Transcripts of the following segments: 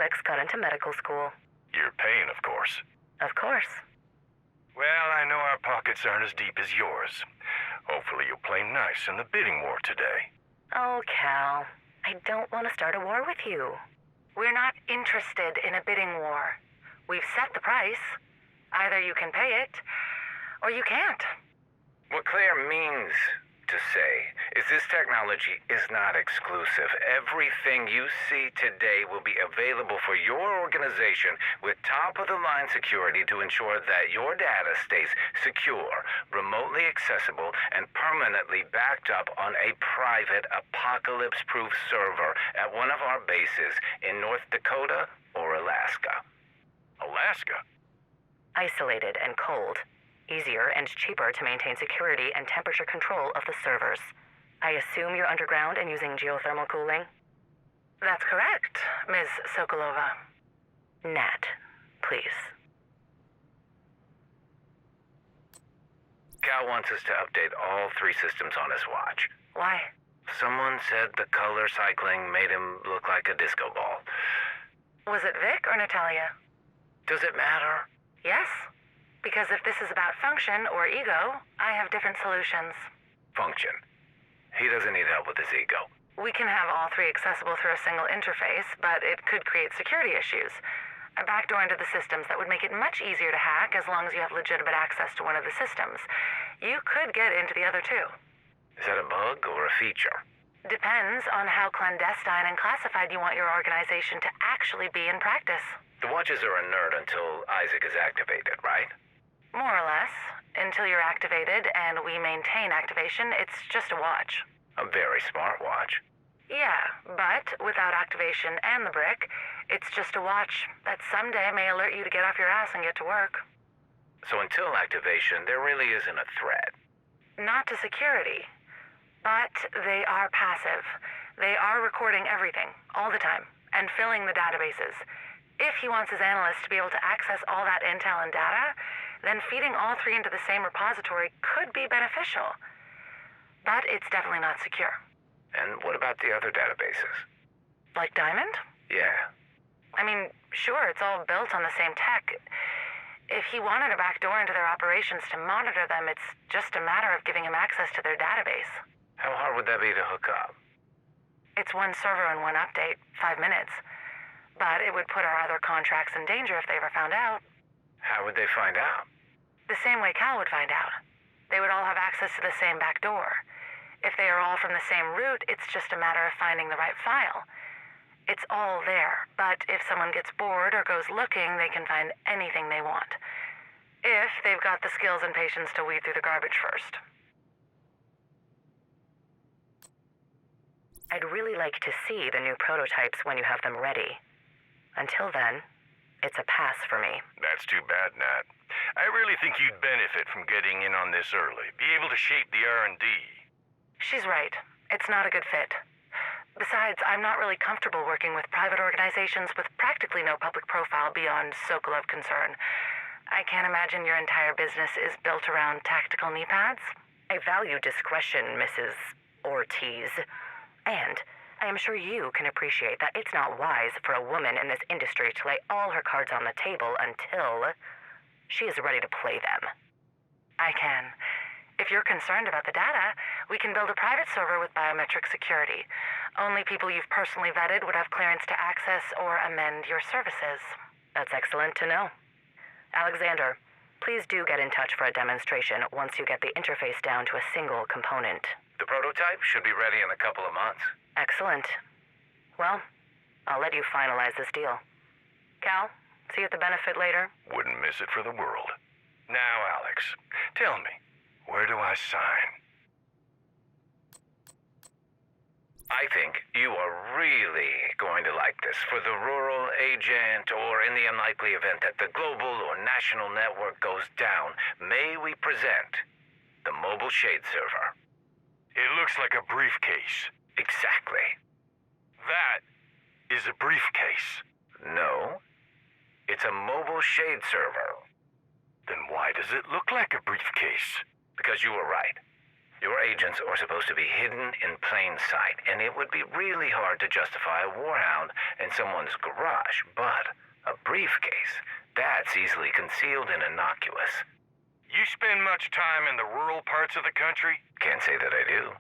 Alex got into medical school. You're paying, of course. Of course. Well, I know our pockets aren't as deep as yours. Hopefully you'll play nice in the bidding war today. Oh, Cal, I don't want to start a war with you. We're not interested in a bidding war. We've set the price. Either you can pay it, or you can't. What Claire means to say is this technology is not exclusive. Everything you see today will be available for your organization with top-of-the-line security to ensure that your data stays secure, remotely accessible, and permanently backed up on a private apocalypse-proof server at one of our bases in North Dakota or Alaska. Alaska? Isolated and cold. Easier and cheaper to maintain security and temperature control of the servers. I assume you're underground and using geothermal cooling? That's correct, Ms. Sokolova. Nat, please. Cal wants us to update all 3 systems on his watch. Why? Someone said the color cycling made him look like a disco ball. Was it Vic or Natalia? Does it matter? Yes. Because if this is about function or ego, I have different solutions. Function. He doesn't need help with his ego. We can have all 3 accessible through a single interface, but it could create security issues. A backdoor into the systems that would make it much easier to hack as long as you have legitimate access to one of the systems. You could get into the other 2. Is that a bug or a feature? Depends on how clandestine and classified you want your organization to actually be in practice. The watches are inert until Isaac is activated, right? More or less. Until you're activated and we maintain activation, it's just a watch. A very smart watch. Yeah, but without activation and the brick, it's just a watch that someday may alert you to get off your ass and get to work. So until activation, there really isn't a threat. Not to security. But they are passive. They are recording everything, all the time, and filling the databases. If he wants his analysts to be able to access all that intel and data, then feeding all 3 into the same repository could be beneficial. But it's definitely not secure. And what about the other databases? Like Diamond? Yeah. I mean, sure, it's all built on the same tech. If he wanted a backdoor into their operations to monitor them, it's just a matter of giving him access to their database. How hard would that be to hook up? It's 1 server and 1 update, 5 minutes. But it would put our other contracts in danger if they ever found out. How would they find out? The same way Cal would find out. They would all have access to the same back door. If they are all from the same root, it's just a matter of finding the right file. It's all there, but if someone gets bored or goes looking, they can find anything they want. If they've got the skills and patience to weed through the garbage first. I'd really like to see the new prototypes when you have them ready. Until then, it's a pass for me. That's too bad, Nat. I really think you'd benefit from getting in on this early. Be able to shape the R&D. She's right. It's not a good fit. Besides, I'm not really comfortable working with private organizations with practically no public profile beyond Sokolov concern. I can't imagine your entire business is built around tactical knee pads. I value discretion, Mrs. Ortiz. And I am sure you can appreciate that it's not wise for a woman in this industry to lay all her cards on the table until she is ready to play them. I can. If you're concerned about the data, we can build a private server with biometric security. Only people you've personally vetted would have clearance to access or amend your services. That's excellent to know. Alexander, please do get in touch for a demonstration once you get the interface down to a single component. The prototype should be ready in a couple of months. Excellent. Well, I'll let you finalize this deal. Cal, see you at the benefit later. Wouldn't miss it for the world. Now, Alex, tell me, where do I sign? I think you are really going to like this. For the rural agent, or in the unlikely event that the global or national network goes down, may we present the mobile shade server. It looks like a briefcase. Exactly. That is a briefcase. No, it's a mobile shade server. Then why does it look like a briefcase? Because you were right. Your agents are supposed to be hidden in plain sight, and it would be really hard to justify a warhound in someone's garage, but a briefcase, that's easily concealed and innocuous. You spend much time in the rural parts of the country? Can't say that I do.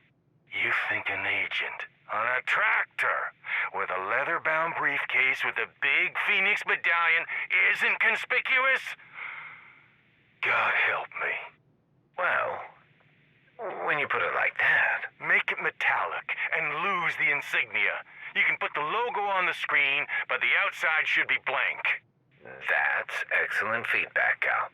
You think an agent on a tractor with a leather-bound briefcase with a big Phoenix medallion isn't conspicuous? God help me. Well, when you put it like that... Make it metallic and lose the insignia. You can put the logo on the screen, but the outside should be blank. That's excellent feedback, Cal.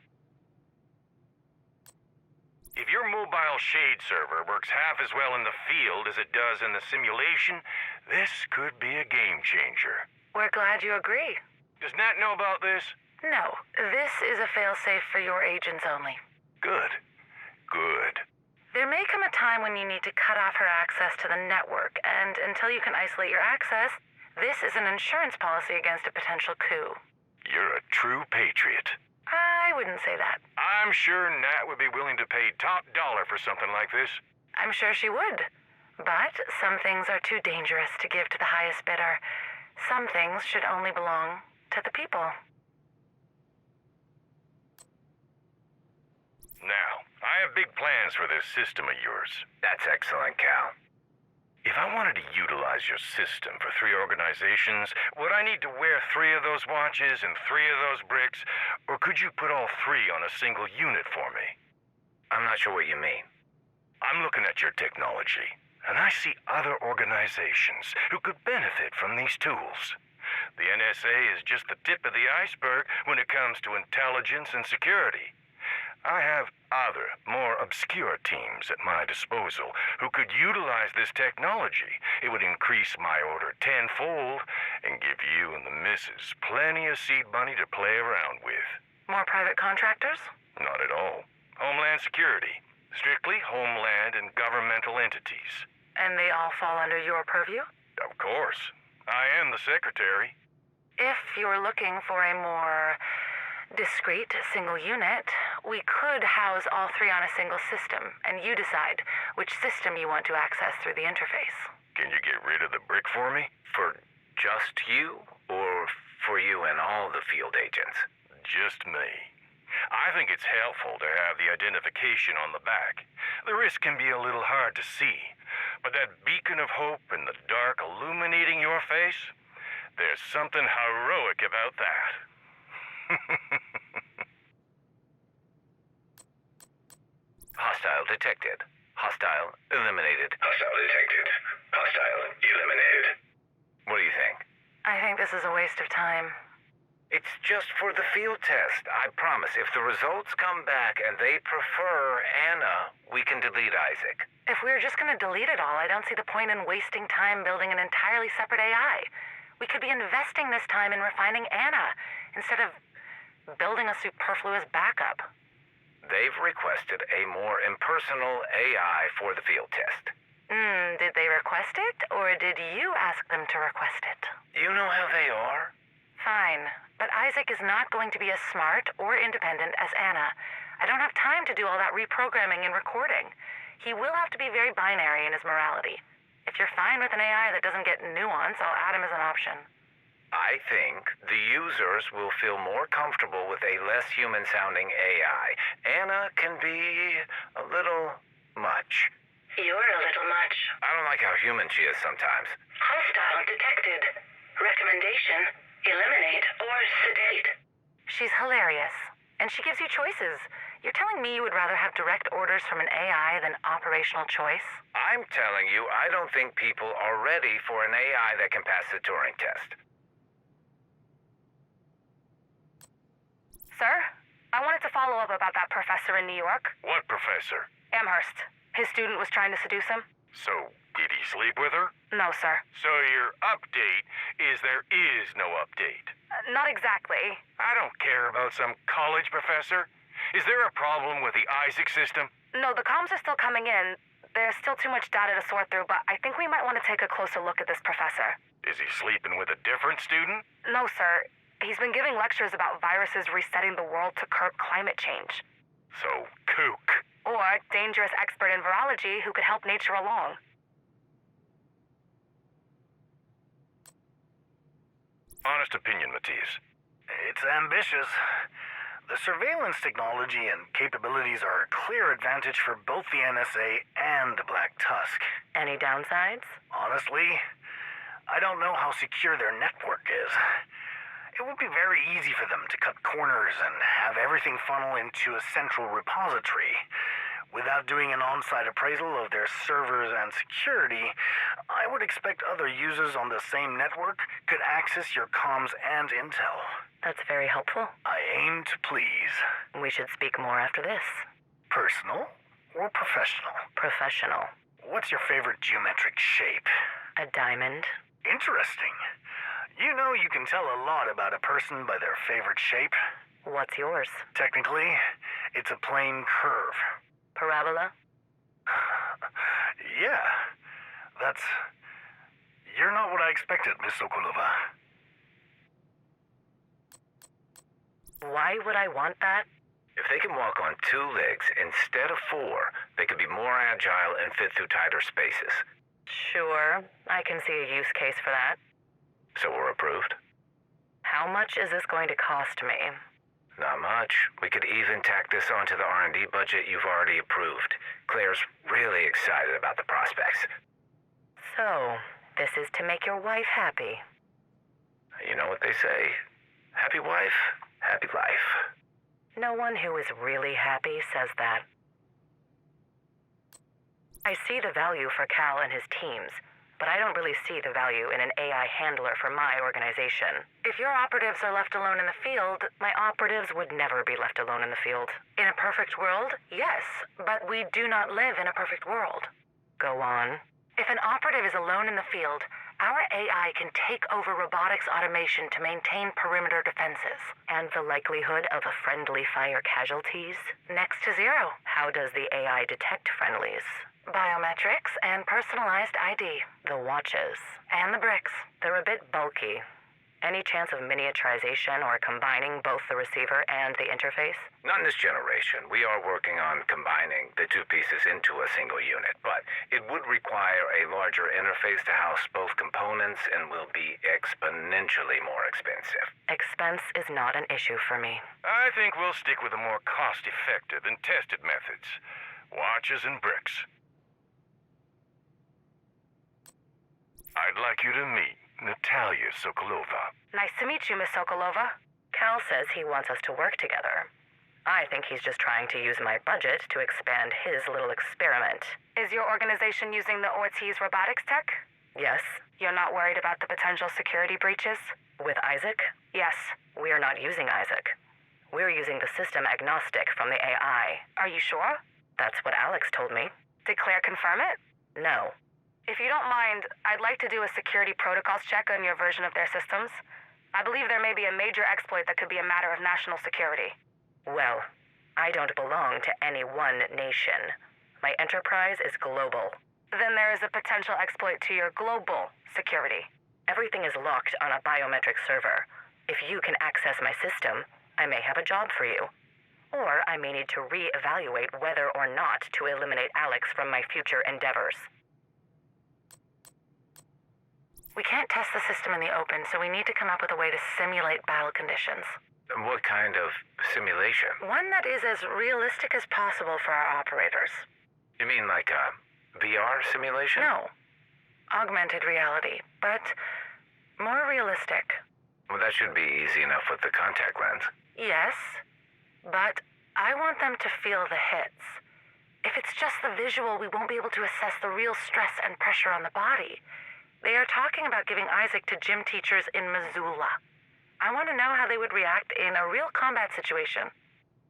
If your mobile shade server works half as well in the field as it does in the simulation, this could be a game changer. We're glad you agree. Does Nat know about this? No, this is a failsafe for your agents only. Good. Good. There may come a time when you need to cut off her access to the network, and until you can isolate your access, this is an insurance policy against a potential coup. You're a true patriot. I wouldn't say that. I'm sure Nat would be willing to pay top dollar for something like this. I'm sure she would. But some things are too dangerous to give to the highest bidder. Some things should only belong to the people. Now, I have big plans for this system of yours. That's excellent, Cal. If I wanted to utilize your system for 3 organizations, would I need to wear 3 of those watches and 3 of those bricks, or could you put all 3 on a single unit for me? I'm not sure what you mean. I'm looking at your technology, and I see other organizations who could benefit from these tools. The NSA is just the tip of the iceberg when it comes to intelligence and security. I have other, more obscure teams at my disposal who could utilize this technology. It would increase my order tenfold and give you and the missus plenty of seed money to play around with. More private contractors? Not at all. Homeland Security. Strictly homeland and governmental entities. And they all fall under your purview? Of course. I am the secretary. If you're looking for a more discrete single unit, we could house all 3 on a single system, and you decide which system you want to access through the interface. Can you get rid of the brick for me? For just you, or for you and all the field agents? Just me. I think it's helpful to have the identification on the back. The wrist can be a little hard to see, but that beacon of hope in the dark illuminating your face, there's something heroic about that. Hostile detected. Hostile eliminated. Hostile detected. Hostile eliminated. What do you think? I think this is a waste of time. It's just for the field test. I promise. If the results come back and they prefer Anna, we can delete Isaac. If we were just going to delete it all, I don't see the point in wasting time building an entirely separate AI. We could be investing this time in refining Anna instead of building a superfluous backup. They've requested a more impersonal AI for the field test. Did they request it, or did you ask them to request it? You know how they are. Fine, but Isaac is not going to be as smart or independent as Anna. I don't have time to do all that reprogramming and recording. He will have to be very binary in his morality. If you're fine with an AI that doesn't get nuance, I'll add him as an option. I think the users will feel more comfortable with a less human-sounding AI. Anna can be a little much. You're a little much. I don't like how human she is sometimes. Hostile detected. Recommendation, eliminate or sedate. She's hilarious, and she gives you choices. You're telling me you would rather have direct orders from an AI than operational choice? I'm telling you, I don't think people are ready for an AI that can pass the Turing test. Sir, I wanted to follow up about that professor in New York. What professor? Amherst. His student was trying to seduce him. So, did he sleep with her? No, sir. So your update is there is no update. Not exactly. I don't care about some college professor. Is there a problem with the Isaac system? No, the comms are still coming in. There's still too much data to sort through, but I think we might want to take a closer look at this professor. Is he sleeping with a different student? No, sir. He's been giving lectures about viruses resetting the world to curb climate change. So, kook. Or high-tech, dangerous expert in virology who could help nature along. Honest opinion, Matthias. It's ambitious. The surveillance technology and capabilities are a clear advantage for both the NSA and the Black Tusk. Any downsides? Honestly, I don't know how secure their network is. It would be very easy for them to cut corners and have everything funnel into a central repository. Without doing an on-site appraisal of their servers and security, I would expect other users on the same network could access your comms and intel. That's very helpful. I aim to please. We should speak more after this. Personal or professional? Professional. What's your favorite geometric shape? A diamond. Interesting. You know you can tell a lot about a person by their favorite shape. What's yours? Technically, it's a plane curve. Parabola? Yeah, that's... You're not what I expected, Miss Sokolova. Why would I want that? If they can walk on 2 legs instead of 4, they could be more agile and fit through tighter spaces. Sure, I can see a use case for that. So we're approved? How much is this going to cost me? Not much. We could even tack this onto the R&D budget you've already approved. Claire's really excited about the prospects. So, this is to make your wife happy. You know what they say? Happy wife, happy life. No one who is really happy says that. I see the value for Cal and his teams, but I don't really see the value in an AI handler for my organization. If your operatives are left alone in the field, my operatives would never be left alone in the field. In a perfect world, yes, but we do not live in a perfect world. Go on. If an operative is alone in the field, our AI can take over robotics automation to maintain perimeter defenses. And the likelihood of a friendly fire casualties? Next to zero. How does the AI detect friendlies? Biometrics and personalized ID. The watches. And the bricks. They're a bit bulky. Any chance of miniaturization or combining both the receiver and the interface? Not in this generation. We are working on combining the 2 pieces into a single unit, but it would require a larger interface to house both components and will be exponentially more expensive. Expense is not an issue for me. I think we'll stick with the more cost-effective and tested methods. Watches and bricks. I'd like you to meet Natalia Sokolova. Nice to meet you, Miss Sokolova. Cal says he wants us to work together. I think he's just trying to use my budget to expand his little experiment. Is your organization using the Ortiz robotics tech? Yes. You're not worried about the potential security breaches? With Isaac? Yes. We're not using Isaac. We're using the system agnostic from the AI. Are you sure? That's what Alex told me. Did Claire confirm it? No. If you don't mind, I'd like to do a security protocols check on your version of their systems. I believe there may be a major exploit that could be a matter of national security. Well, I don't belong to any one nation. My enterprise is global. Then there is a potential exploit to your global security. Everything is locked on a biometric server. If you can access my system, I may have a job for you. Or I may need to re-evaluate whether or not to eliminate Alex from my future endeavors. We can't test the system in the open, so we need to come up with a way to simulate battle conditions. What kind of simulation? One that is as realistic as possible for our operators. You mean like a VR simulation? No. Augmented reality, but more realistic. Well, that should be easy enough with the contact lens. Yes, but I want them to feel the hits. If it's just the visual, we won't be able to assess the real stress and pressure on the body. They are talking about giving Isaac to gym teachers in Missoula. I want to know how they would react in a real combat situation.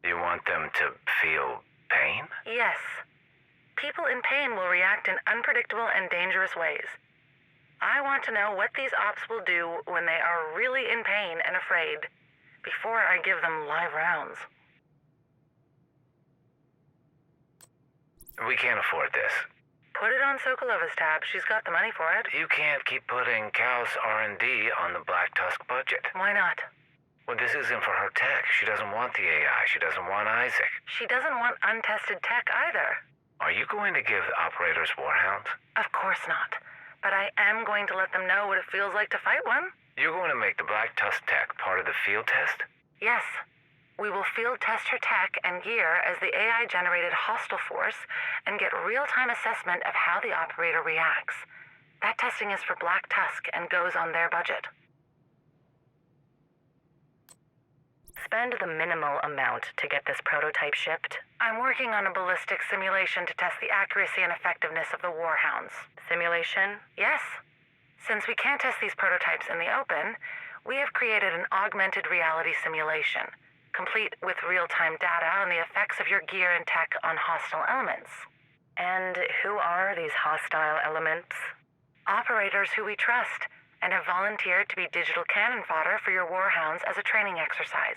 You want them to feel pain? Yes. People in pain will react in unpredictable and dangerous ways. I want to know what these ops will do when they are really in pain and afraid, before I give them live rounds. We can't afford this. Put it on Sokolova's tab. She's got the money for it. You can't keep putting Cal's R&D on the Black Tusk budget. Why not? Well, this isn't for her tech. She doesn't want the AI. She doesn't want Isaac. She doesn't want untested tech either. Are you going to give operators warhounds? Of course not. But I am going to let them know what it feels like to fight one. You're going to make the Black Tusk tech part of the field test? Yes. We will field test her tech and gear as the AI-generated hostile force and get real-time assessment of how the operator reacts. That testing is for Black Tusk and goes on their budget. Spend the minimal amount to get this prototype shipped. I'm working on a ballistic simulation to test the accuracy and effectiveness of the Warhounds. Simulation? Yes. Since we can't test these prototypes in the open, we have created an augmented reality simulation, complete with real-time data on the effects of your gear and tech on hostile elements. And who are these hostile elements? Operators who we trust, and have volunteered to be digital cannon fodder for your Warhounds as a training exercise.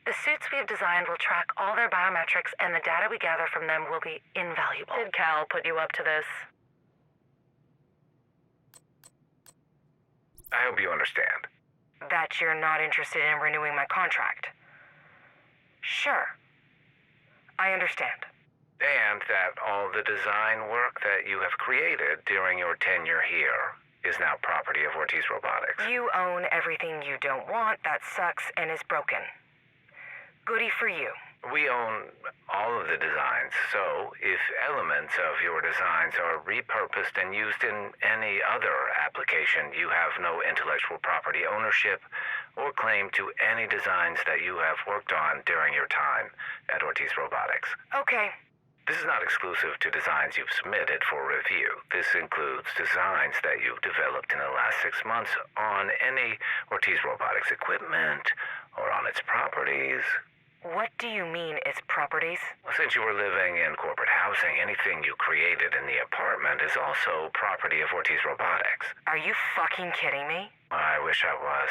The suits we have designed will track all their biometrics, and the data we gather from them will be invaluable. Did Cal put you up to this? I hope you understand. That you're not interested in renewing my contract. Sure. I understand. And that all the design work that you have created during your tenure here is now property of Ortiz Robotics. You own everything you don't want that sucks and is broken. Goody for you. We own all of the designs, so if elements of your designs are repurposed and used in any other application, you have no intellectual property ownership or claim to any designs that you have worked on during your time at Ortiz Robotics. Okay. This is not exclusive to designs you've submitted for review. This includes designs that you've developed in the last 6 months on any Ortiz Robotics equipment or on its properties. What do you mean, its properties? Since you were living in corporate housing, anything you created in the apartment is also property of Ortiz Robotics. Are you fucking kidding me? I wish I was.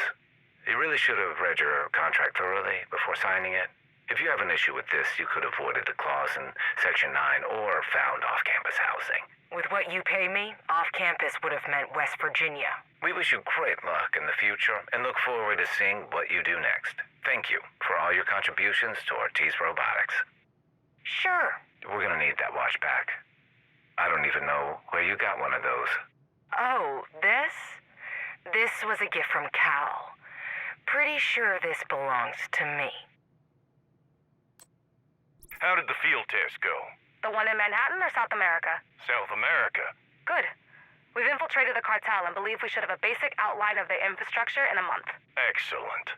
You really should have read your contract thoroughly before signing it. If you have an issue with this, you could have avoided the clause in Section 9 or found off-campus housing. With what you pay me, off-campus would have meant West Virginia. We wish you great luck in the future and look forward to seeing what you do next. Thank you for all your contributions to Ortiz Robotics. Sure. We're gonna need that watch back. I don't even know where you got one of those. Oh, this? This was a gift from Cal. Pretty sure this belongs to me. How did the field test go? The one in Manhattan or South America? South America. Good. We've infiltrated the cartel and believe we should have a basic outline of their infrastructure in a month. Excellent.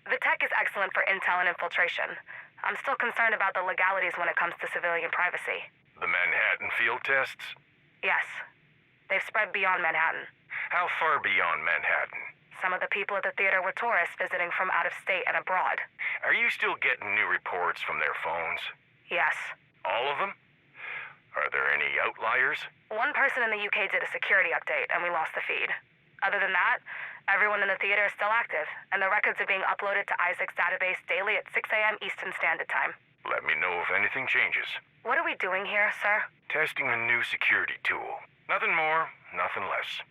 The tech is excellent for intel and infiltration. I'm still concerned about the legalities when it comes to civilian privacy. The Manhattan field tests? Yes. They've spread beyond Manhattan. How far beyond Manhattan? Some of the people at the theater were tourists visiting from out of state and abroad. Are you still getting new reports from their phones? Yes. All of them? Are there any outliers? One person in the UK did a security update, and we lost the feed. Other than that, everyone in the theater is still active, and the records are being uploaded to Isaac's database daily at 6 a.m. Eastern Standard Time. Let me know if anything changes. What are we doing here, sir? Testing a new security tool. Nothing more, nothing less.